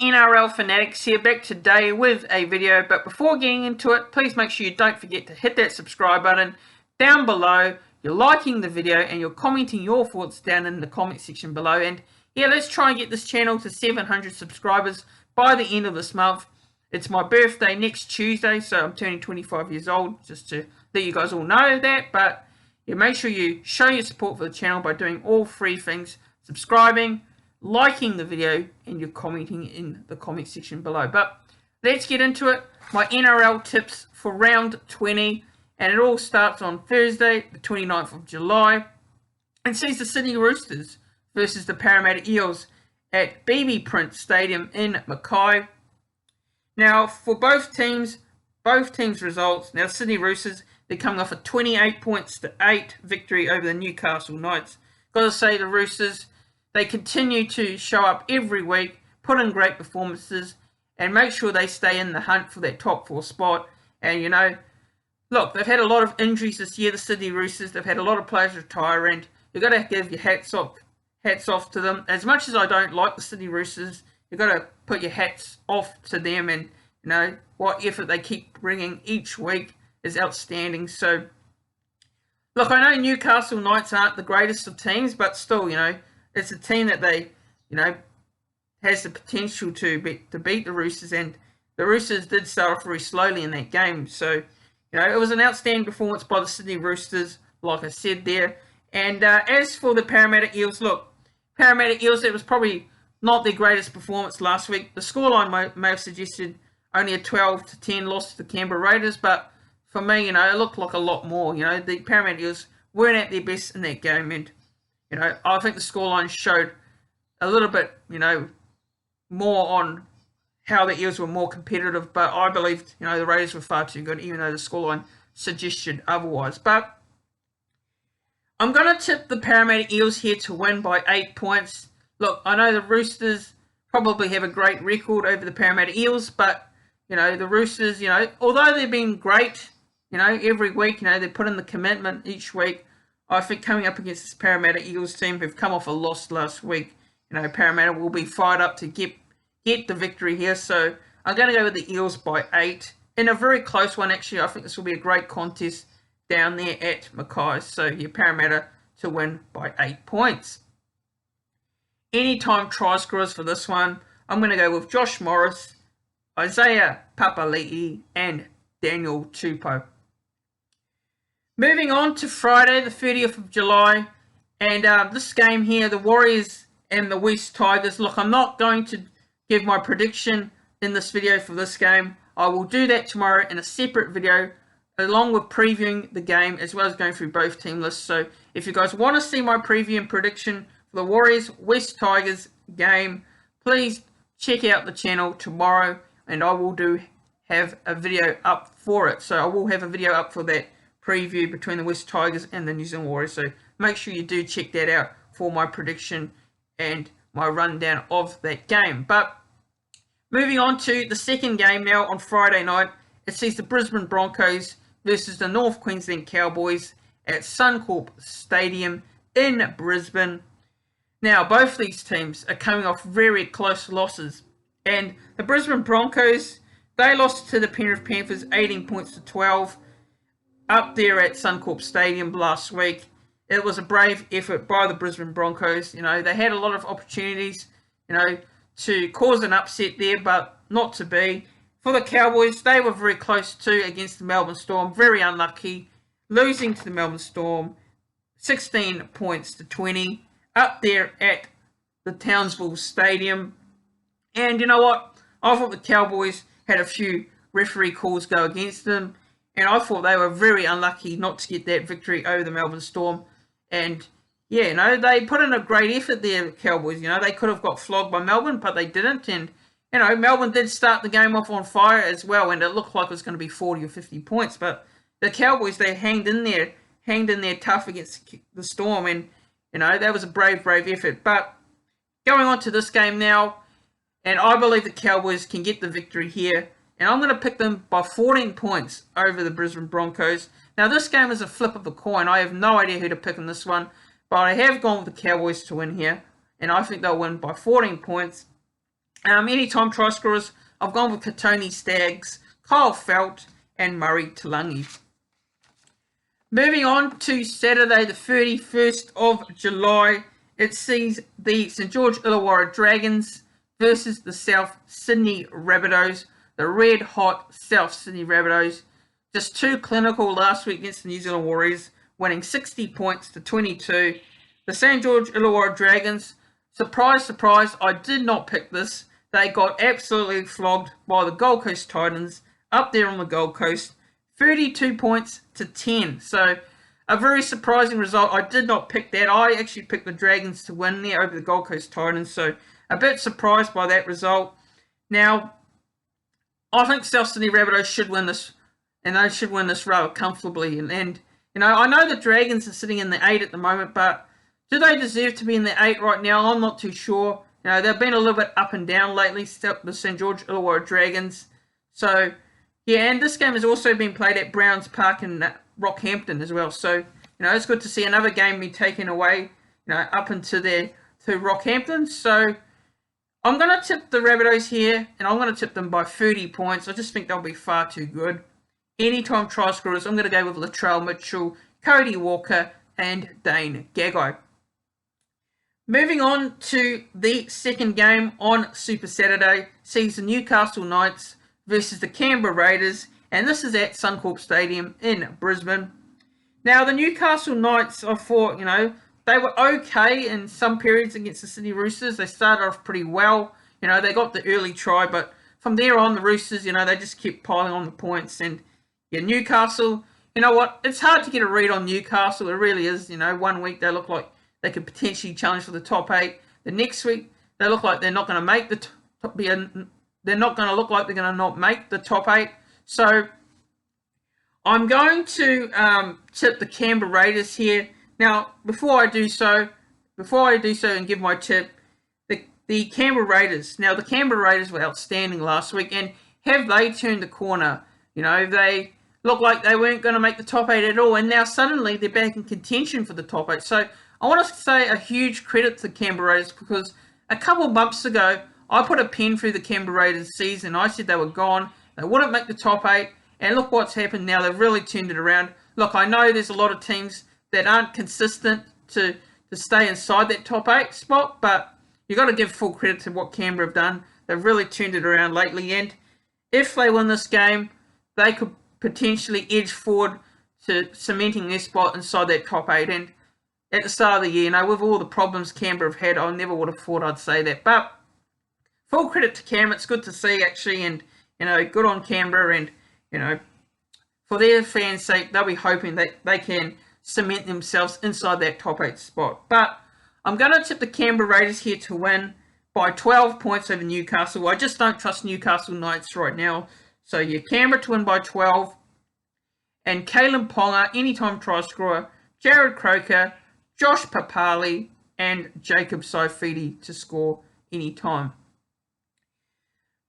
NRL Fanatics here, back today with a video. But before getting into it, please make sure you don't forget to hit that subscribe button down below. You're liking the video and you're commenting your thoughts down in the comment section below. And yeah, let's try and get this channel to 700 subscribers by the end of this month. It's my birthday next Tuesday, so I'm turning 25 years old, just to let you guys all know that. But yeah, make sure you show your support for the channel by doing all three things: subscribing, liking the video, and you're commenting in the comment section below. But let's get into it. My NRL tips for round 20, and it all starts on Thursday, the 29th of July, and sees the Sydney Roosters versus the Parramatta Eels at BB Print Stadium in Mackay. Now, for both teams' results. Now, Sydney Roosters, they're coming off a 28 points to 8 victory over the Newcastle Knights. Got to say, the Roosters, they continue to show up every week, put in great performances, and make sure they stay in the hunt for that top 4 spot. And, you know, look, they've had a lot of injuries this year, the Sydney Roosters. They've had a lot of players retire, and you've got to give your hats off to them. As much as I don't like the Sydney Roosters, you've got to put your hats off to them. And, you know, what effort they keep bringing each week is outstanding. So, look, I know Newcastle Knights aren't the greatest of teams, but still, you know, it's a team that they, you know, has the potential to beat the Roosters, and the Roosters did start off very slowly in that game. So, you know, it was an outstanding performance by the Sydney Roosters, like I said there. And as for the Parramatta Eels, look, Parramatta Eels, it was probably not their greatest performance last week. The scoreline may have suggested only a 12-10 loss to the Canberra Raiders, but for me, you know, it looked like a lot more. You know, the Parramatta Eels weren't at their best in that game, and you know, I think the scoreline showed a little bit, you know, more on how the Eels were more competitive. But I believed, you know, the Raiders were far too good, even though the scoreline suggested otherwise. But I'm going to tip the Parramatta Eels here to win by 8 points. Look, I know the Roosters probably have a great record over the Parramatta Eels, but, you know, the Roosters, you know, although they've been great, you know, every week, you know, they put in the commitment each week. I think coming up against this Parramatta Eels team who've come off a loss last week, you know, Parramatta will be fired up to get the victory here. So I'm going to go with the Eels by 8. In a very close one, actually. I think this will be a great contest down there at Mackay. So your Parramatta to win by 8 points. Anytime try scorers for this one, I'm going to go with Josh Morris, Isaiah Papali'i, and Daniel Tupou. Moving on to Friday, the 30th of July, and this game here, the Warriors and the West Tigers. Look, I'm not going to give my prediction in this video for this game. I will do that tomorrow in a separate video, along with previewing the game, as well as going through both team lists. So if you guys want to see my preview and prediction for the Warriors-West Tigers game, please check out the channel tomorrow, and I will have a video up for it. So I will have a video up for that preview between the West Tigers and the New Zealand Warriors. So make sure you do check that out for my prediction and my rundown of that game. But moving on to the second game now on Friday night, it sees the Brisbane Broncos versus the North Queensland Cowboys at Suncorp Stadium in Brisbane. Now, both these teams are coming off very close losses, and the Brisbane Broncos, they lost to the Penrith Panthers 18 points to 12 up there at Suncorp Stadium last week. It was a brave effort by the Brisbane Broncos. You know, they had a lot of opportunities, you know, to cause an upset there, but not to be. For the Cowboys, they were very close too against the Melbourne Storm. Very unlucky, losing to the Melbourne Storm 16 points to 20 up there at the Townsville Stadium. And you know what? I thought the Cowboys had a few referee calls go against them, and I thought they were very unlucky not to get that victory over the Melbourne Storm. And yeah, you know, they put in a great effort there, the Cowboys. You know, they could have got flogged by Melbourne, but they didn't. And, you know, Melbourne did start the game off on fire as well, and it looked like it was going to be 40 or 50 points. But the Cowboys, they hanged in there tough against the Storm. And, you know, that was a brave effort. But going on to this game now, and I believe the Cowboys can get the victory here. And I'm going to pick them by 14 points over the Brisbane Broncos. Now, this game is a flip of a coin. I have no idea who to pick in this one. But I have gone with the Cowboys to win here. And I think they'll win by 14 points. Anytime try scorers, I've gone with Katoni Staggs, Kyle Felt, and Murray Talangi. Moving on to Saturday, the 31st of July, it sees the St George Illawarra Dragons versus the South Sydney Rabbitohs, the red-hot South Sydney Rabbitohs. Just too clinical last week against the New Zealand Warriors, winning 60 points to 22. The St George Illawarra Dragons, surprise, surprise, I did not pick this. They got absolutely flogged by the Gold Coast Titans up there on the Gold Coast. 32 points to 10. So a very surprising result. I did not pick that. I actually picked the Dragons to win there over the Gold Coast Titans. So a bit surprised by that result. Now, I think South Sydney Rabbitohs should win this, and they should win this rather comfortably. And you know, I know the Dragons are sitting in the 8 at the moment, but do they deserve to be in the 8 right now? I'm not too sure. You know, they've been a little bit up and down lately, the St George Illawarra Dragons. So yeah, and this game has also been played at Browns Park in Rockhampton as well. So, you know, it's good to see another game be taken away, you know, up into there to Rockhampton. So, I'm going to tip the Rabbitohs here, and I'm going to tip them by 30 points. I just think they'll be far too good. Anytime try scorers, I'm going to go with Latrell Mitchell, Cody Walker, and Dane Gagai. Moving on to the second game on Super Saturday, sees the Newcastle Knights versus the Canberra Raiders, and this is at Suncorp Stadium in Brisbane. Now, the Newcastle Knights, I thought, you know, they were okay in some periods against the Sydney Roosters. They started off pretty well. You know, they got the early try, but from there on, the Roosters, you know, they just kept piling on the points. And, yeah, Newcastle, you know what, it's hard to get a read on Newcastle. It really is. You know, one week they look like they could potentially challenge for the top 8. The next week, they look like they're not going to make the top, they're not going to look like they're going to not make the top 8. So I'm going to tip the Canberra Raiders here. Now, before I do so and give my tip, the Canberra Raiders. Now, the Canberra Raiders were outstanding last week, and have they turned the corner? You know, they looked like they weren't going to make the top 8 at all, and now suddenly they're back in contention for the top 8. So I want to say a huge credit to the Canberra Raiders, because a couple of months ago, I put a pen through the Canberra Raiders season. I said they were gone. They wouldn't make the top 8. And look what's happened now. They've really turned it around. Look, I know there's a lot of teams that aren't consistent to stay inside that top 8 spot, but you've got to give full credit to what Canberra have done. They've really turned it around lately. And if they win this game, they could potentially edge forward to cementing their spot inside that top 8. And at the start of the year, you know, with all the problems Canberra have had, I never would have thought I'd say that. But full credit to Canberra. It's good to see, actually, and, you know, good on Canberra. And, you know, for their fans' sake, they'll be hoping that they can cement themselves inside that top 8 spot. But I'm going to tip the Canberra Raiders here to win by 12 points over Newcastle. I just don't trust Newcastle Knights right now. So, yeah, Canberra to win by 12. And Kalen Ponga, anytime try scorer, Jared Croker, Josh Papali, and Jacob Saifidi to score anytime.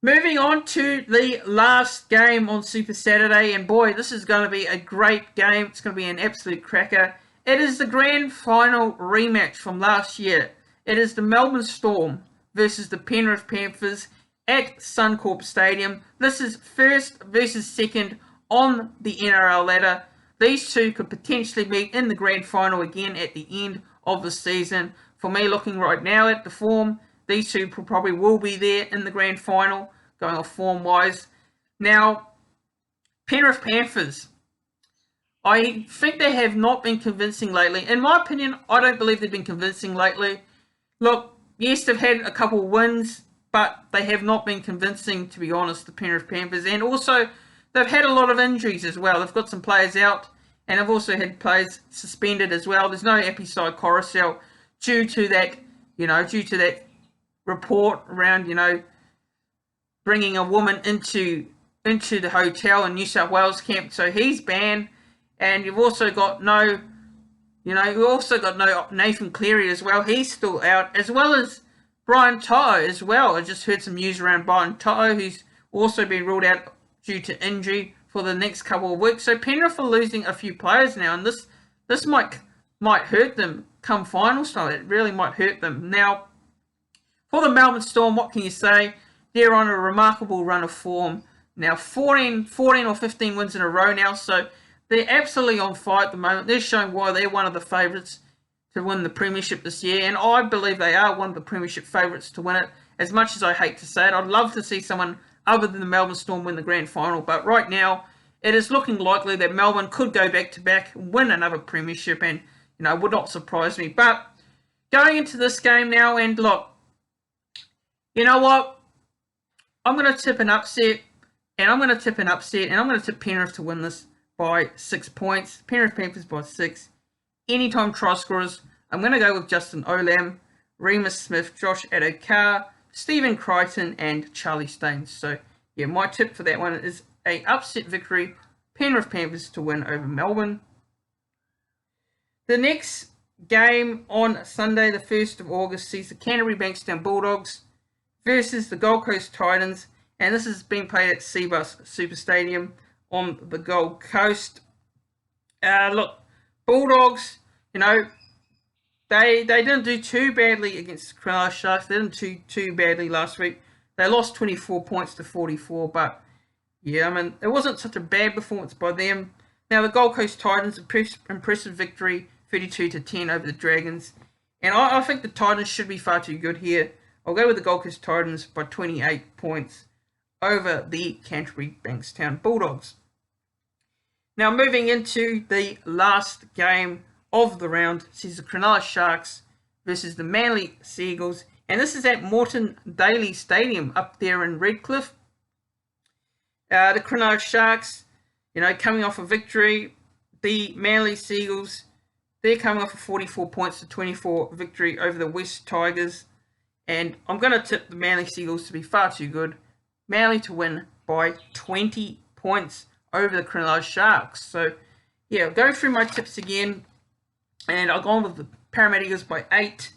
Moving on to the last game on Super Saturday, and boy, this is going to be a great game. It's going to be an absolute cracker. It is the grand final rematch from last year. It is the Melbourne Storm versus the Penrith Panthers at Suncorp Stadium. This is first versus second on the NRL ladder. These two could potentially meet in the grand final again at the end of the season. For me, looking right now at the form, these two probably will be there in the grand final, going off form-wise. Now, Penrith Panthers, I think they have not been convincing lately. In my opinion, I don't believe they've been convincing lately. Look, yes, they've had a couple of wins, but they have not been convincing, to be honest, the Penrith Panthers. And also, they've had a lot of injuries as well. They've got some players out, and they've also had players suspended as well. There's no Episide Coruscant due to that, you know, due to that report around, you know, bringing a woman into the hotel in New South Wales camp. So he's banned, and you've also got no, you know, you've also got no Nathan Cleary as well. He's still out, as well as Brian To'o as well. I just heard some news around Brian To'o, who's also been ruled out due to injury for the next couple of weeks. So Penrith are losing a few players now, and this might hurt them come finals time. It really might hurt them. Now, for the Melbourne Storm, what can you say? they're on a remarkable run of form. Now 14 or 15 wins in a row now, so they're absolutely on fire at the moment. They're showing why they're one of the favourites to win the premiership this year, and I believe they are one of the premiership favourites to win it. As much as I hate to say it, I'd love to see someone other than the Melbourne Storm win the grand final, but right now it is looking likely that Melbourne could go back-to-back, win another premiership, and would not surprise me. But going into this game now, and look, you know what? I'm going to tip an upset, and I'm going to tip Penrith to win this by 6 points. Penrith Panthers by 6. Anytime try scorers, I'm going to go with Justin Olam, Remus Smith, Josh Adokar, Stephen Crichton, and Charlie Staines. So, yeah, my tip for that one is a upset victory, Penrith Panthers to win over Melbourne. The next game on Sunday, the 1st of August, sees the Canterbury Bankstown Bulldogs versus the Gold Coast Titans, and this is being played at Seabus Super Stadium on the Gold Coast. Look, Bulldogs, they didn't do too badly against the Cronulla Sharks. They didn't do too badly last week. They lost 24 points to 44, but yeah, I mean, it wasn't such a bad performance by them. Now, the Gold Coast Titans, impressive victory, 32-10 over the Dragons. And I think the Titans should be far too good here. I'll go with the Gold Coast Titans by 28 points over the Canterbury Bankstown Bulldogs. Now, moving into the last game of the round, sees the Cronulla Sharks versus the Manly Seagulls. And this is at Moreton Daily Stadium up there in Redcliffe. The Cronulla Sharks, coming off a victory. The Manly Seagulls, they're coming off a 44 points to 24 victory over the West Tigers. And I'm going to tip the Manly Seagulls to be far too good. Manly to win by 20 points over the Cronulla Sharks. So, yeah, I'll go through my tips again. And I'll go on with the Parramatta Eagles by 8.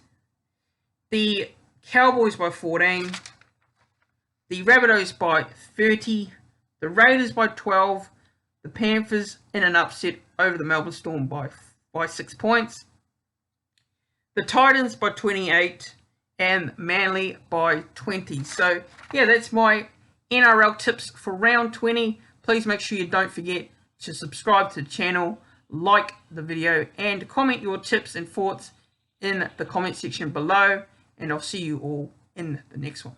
The Cowboys by 14. The Rabbitohs by 30. The Raiders by 12. The Panthers in an upset over the Melbourne Storm by 6 points. The Titans by 28. And Manly by 20. So, yeah, that's my NRL tips for round 20. Please make sure you don't forget to subscribe to the channel, like the video, and comment your tips and thoughts in the comment section below. And I'll see you all in the next one.